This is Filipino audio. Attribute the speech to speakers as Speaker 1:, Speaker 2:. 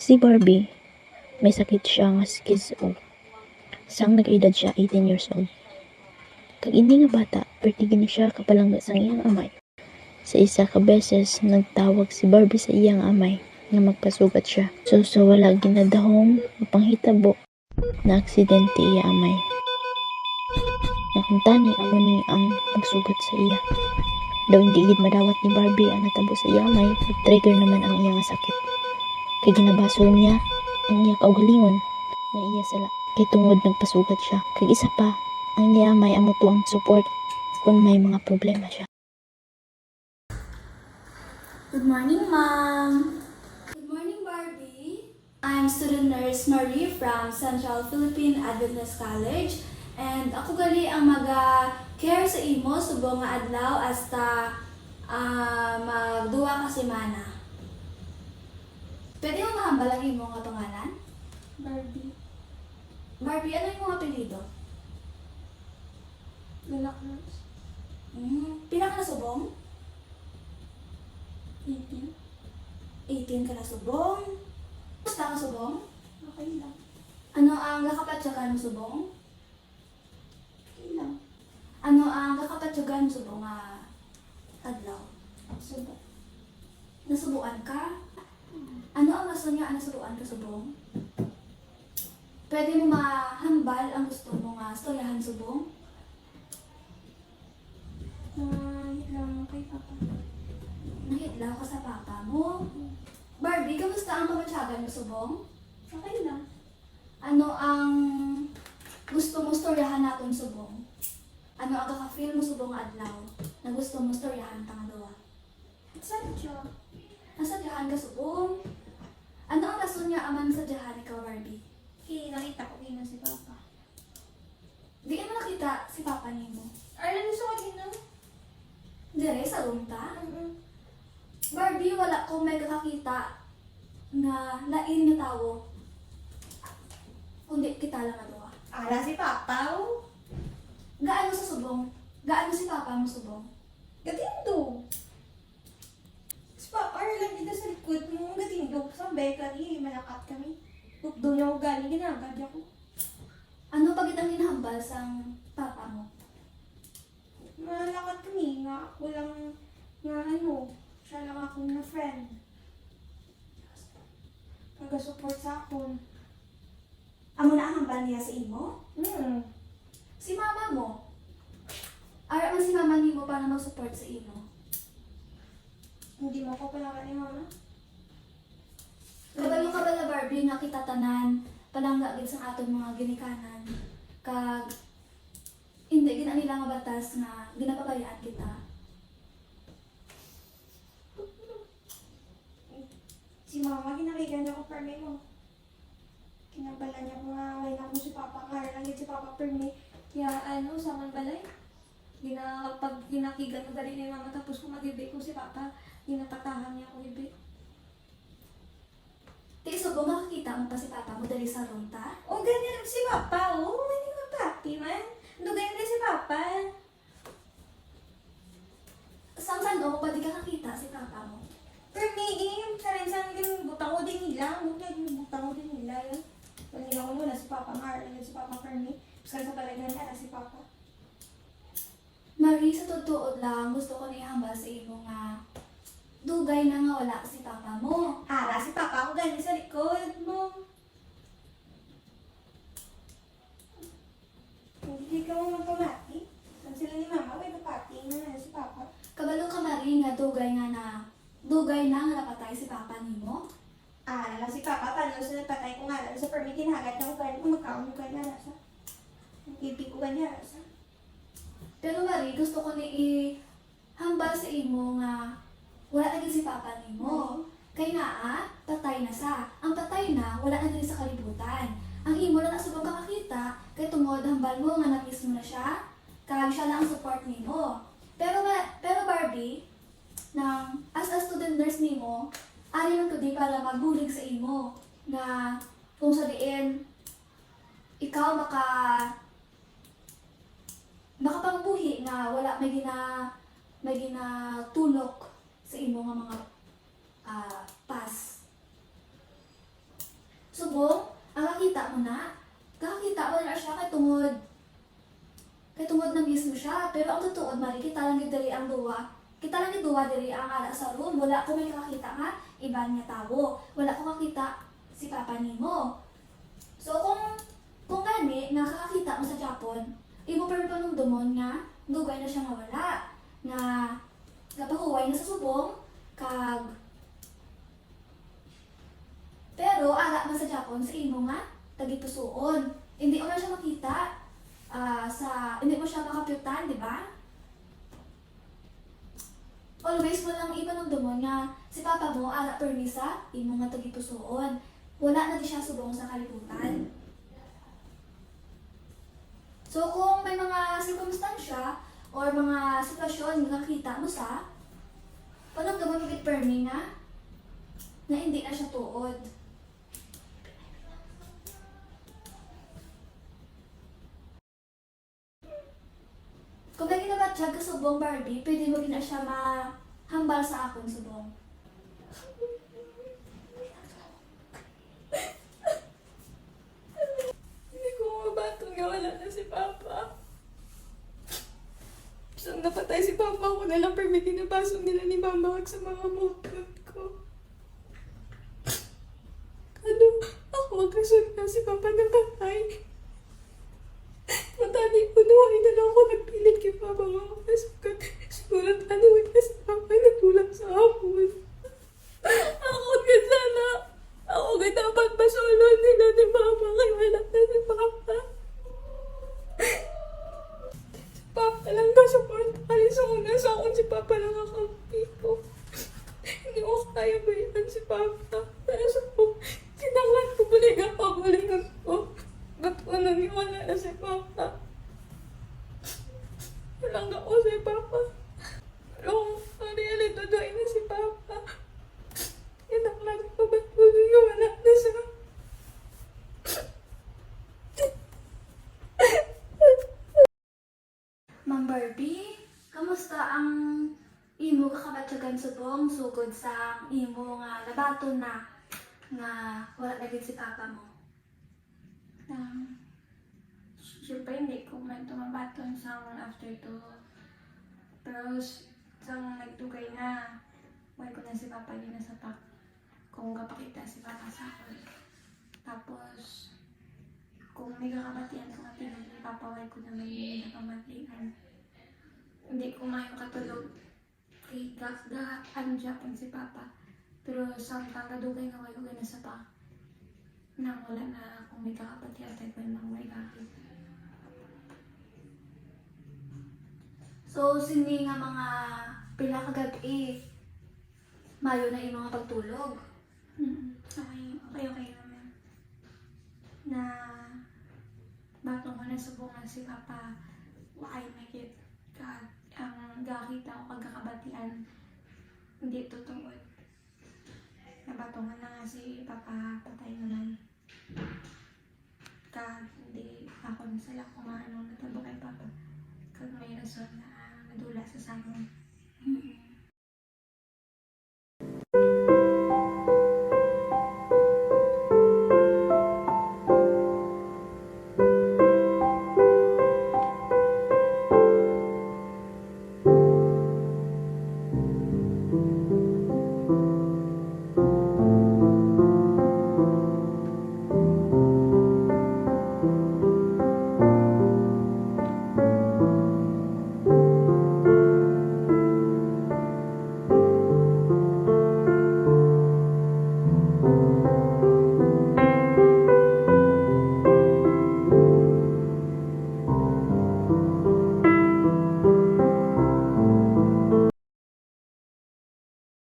Speaker 1: Si Barbie, may sakit siya nga schizo. Sang nag-edad siya 18 years old. Kag hindi nga bata, pertigin siya kapalangga sang iyang amay. Sa isa ka beses, nagtawag si Barbie sa iyang amay nga magpasugat siya. So wala ginadahong mapanghitabo na aksidente iya amay. Nakuntani amo ni ang magsugat sa iya. Daw hindi gid madawat ni Barbie ang natabo sa iya amay, nag-trigger naman ang iyang sakit. Kay ginabasol niya ang iya kaugalingon na iya sala. Kay tungod nagpasugat siya. Kag isa pa, ang iya amay amo to ang support kung may mga problema siya.
Speaker 2: Good morning, Mom. Good morning, Barbie. I'm student nurse Marie from Central Philippine Adventist College. And ako gali ang mag-care sa imo subong nga adlaw hasta magduwa ka semana. Pwede mo mahambal ang imo nga pangalan?
Speaker 3: Barbie.
Speaker 2: Barbie, ano yung mga apelido?
Speaker 3: Lalaknas.
Speaker 2: Pila ka na subong?
Speaker 3: 18.
Speaker 2: 18 ka na subong. Basta ka subong?
Speaker 3: Okay lang.
Speaker 2: Ano ang gakapatsyagan mo subong?
Speaker 3: Okay lang.
Speaker 2: Ano ang kakapatsyagan mo subong nga adlaw?
Speaker 3: Subo.
Speaker 2: Nasubuan ka? Ano ang gusto niya ang nasubuan ka subong? Pwede mo mahambal ang gusto mo nga storyahan subong?
Speaker 3: Lang kay Papa.
Speaker 2: Nahitlaw ka sa papa mo? Barbie, kamusta ang kapatsyagan mo subong?
Speaker 3: Okay lang.
Speaker 2: Ano ang gusto mo storyahan natin subong? Ano ang kaka-feel mo subong nga adlaw na gusto mo storyahan tanga duwa?
Speaker 3: Sadyo.
Speaker 2: Nasadyahan ka subong? Ano ang rason niya aman sadyahan ikaw, Barbie?
Speaker 3: Nakita ko na si Papa.
Speaker 2: Di ka mo nakita si papa niyo.
Speaker 3: Arlan, gusto ko din, no?
Speaker 2: Dire sa unta? Barbie, wala ko may kakakita na lain na tao. Kundi kita lang na duwa.
Speaker 3: Ala si Papa, oh.
Speaker 2: Gaano sa subong? Gaano si papa mo subong?
Speaker 3: Gatindo. Si Papa, Arlan, dito sa likod mo. Gatindo. Sa beka ni, malakat kami. Doon niya ako galing, ginagad ako.
Speaker 2: Ano pag itang hinahambal sa papa mo?
Speaker 3: Malakat kami, nga walang, nga ano, siya lang akong na friend. Nag-support sa akon.
Speaker 2: Amo na ang hambal niya sa imo? Si mama mo? Ara man si mama nimo para mag-support sa imo?
Speaker 3: Hindi mo ko pala ni Mama.
Speaker 2: Kabalo ka bala, Barbie, nga kita tanan, palangga gid sa aton mga ginikanan. Kag hindi gina nila nga batas nga ginapabayaan kita.
Speaker 3: Si Mama, kinakigan niya ko permi mo. Kinabalan niya ko nga, wala ko si Papa. Kaya lang si Papa permi. Kaya ano, sa man balay. Pag ginakigan mo dali ni Mama, tapos kung mag-ibig ko si Papa, ginapatahan niya ako ibig.
Speaker 2: Ti subong makakita mo pa si papa mo dali sa runta?
Speaker 3: O, ganyan si Papa, oh. Hindi ko papi man. Ganyan din si Papa.
Speaker 2: Sa ano, pa di ka kakita si papa mo?
Speaker 3: Permi, sarin-sarin din, butang ko din nila. Butang ko din nila yun. Kanina ko muna si Papa Mar, si Papa Permi. Tapos sa palagyan na si Papa.
Speaker 2: Marie, sa totoo lang, gusto ko nihambal sa imo nga dugay na nga wala si papa mo.
Speaker 3: Ara, si Papa ako ganyan sa likod mo. Hindi ka mo magpamati. Saan sila ni Mama, may papati na si Papa.
Speaker 2: Kabalo ka, Marie, nga dugay na nga napatay si papa nimo.
Speaker 3: Ara, si Papa, paano sa napatay ko nga lang sa permit, hinagat na ko ganyan, kung magkaon ko ganyan rasa. Ibig ko ganyan rasa.
Speaker 2: Pero Marie, gusto ko ni ihambal sa imo nga wala na gid si papa nimo. Kay naa, patay na sa. Ang patay na, wala na din sa kalibutan. Ang imo na nasubong kakakita, kay tungod hambal mo nga na-miss mo na siya, kag siya lang ang support nimo. Pero Barbie, nang as a student nurse nimo, ari man kudi para magbulig sa imo na kung sa diin ikaw makapangbuhi nga wala may ginatulok sa imo nga mga pas. siya. Pero ang totoo, Mari, kita lang yung diri ang duwa. Kita lang yung duwa diri ang ara sa room. Wala ko may nakakita nga, iba niya tao. Wala ko makita si Papa nimo. So kung gani, nakakakita mo sa Japon, imo pa rin panumdumon nga, dugay na siya mawala. Nga, napahuway na sa subong, kag pero ara man sa Japon sa imo nga tagipusoon. Hindi mo na siya makita hindi mo siya makapyutan, di ba? Always mo lang ipanumdumon nga si Papa mo ara permisa imo nga tagipusoon. Wala na di siya subong sa kalibutan. So kung may mga sirkumstansya or mga sitwasyon nga nakita mo sa panumdumon mo with permi nga na hindi na siya tuod. Kung may ginabatsyag ka subong, Barbie, pwede mo gina siya mahambal sa akong subong.
Speaker 3: Hindi ko mabatong nga wala na si Papa. So, napatay si Papa ko na lang pero may kinabasong nila ni Mama sa mga mukhat ko. Ano? Ako magkasunod na si Papa ng patay. Matali ko naman na lang ako nagpilit kay Papa nga ako. Siguro tanuin na si Papa nagtulak sa hapon. Ako agad sana. Ako agad dapat masolo nila ni Mama kaya wala na si Papa. Si Papa lang ka support. Alis ako na sa akin si Papa lang kakampi ko. Hindi ko kaya bayan si Papa. Pero sa po, kinangan ko buligan pa buligan ko. Ba't ko nangiwala na si Papa? Walang ako si Papa. Pero ang realito doon na si Papa. Inak lang ko ba't ko nangiwala na siya?
Speaker 2: Ma'am Barbie, kamusta ang imo kakabatyagan subong sugod sa imo nga nabaton na nga wala na gid si Papa mo?
Speaker 3: Siyempre hindi ko man tumabaton sa after to. Pero sa nagtugay na, wala ko na si Papa din na sa pak. Kung kapakita si Papa sa akin. Tapos, kung may kakabatian ko nga tingin ni Papa, wala ko na may nakabatian. Hindi ko mayo katulog. Kay anja pang si Papa. Pero sa kadugay nga wala ko na sa pak. Nang wala na kung may kakapatian tayo ko nang may kapit.
Speaker 2: So, sini nga mga pila ka gabi, mayo na imo nga pagtulog.
Speaker 3: Okay naman. Na batong ko na subungan si Papa, wakay nakit ka ang gakita ko kagakabatian, hindi tutuod. Nabatongan na nga si Papa, patay naman. Hindi ako na sila kumaano natabo kay Papa. Kag may rason na nadula sa sangon.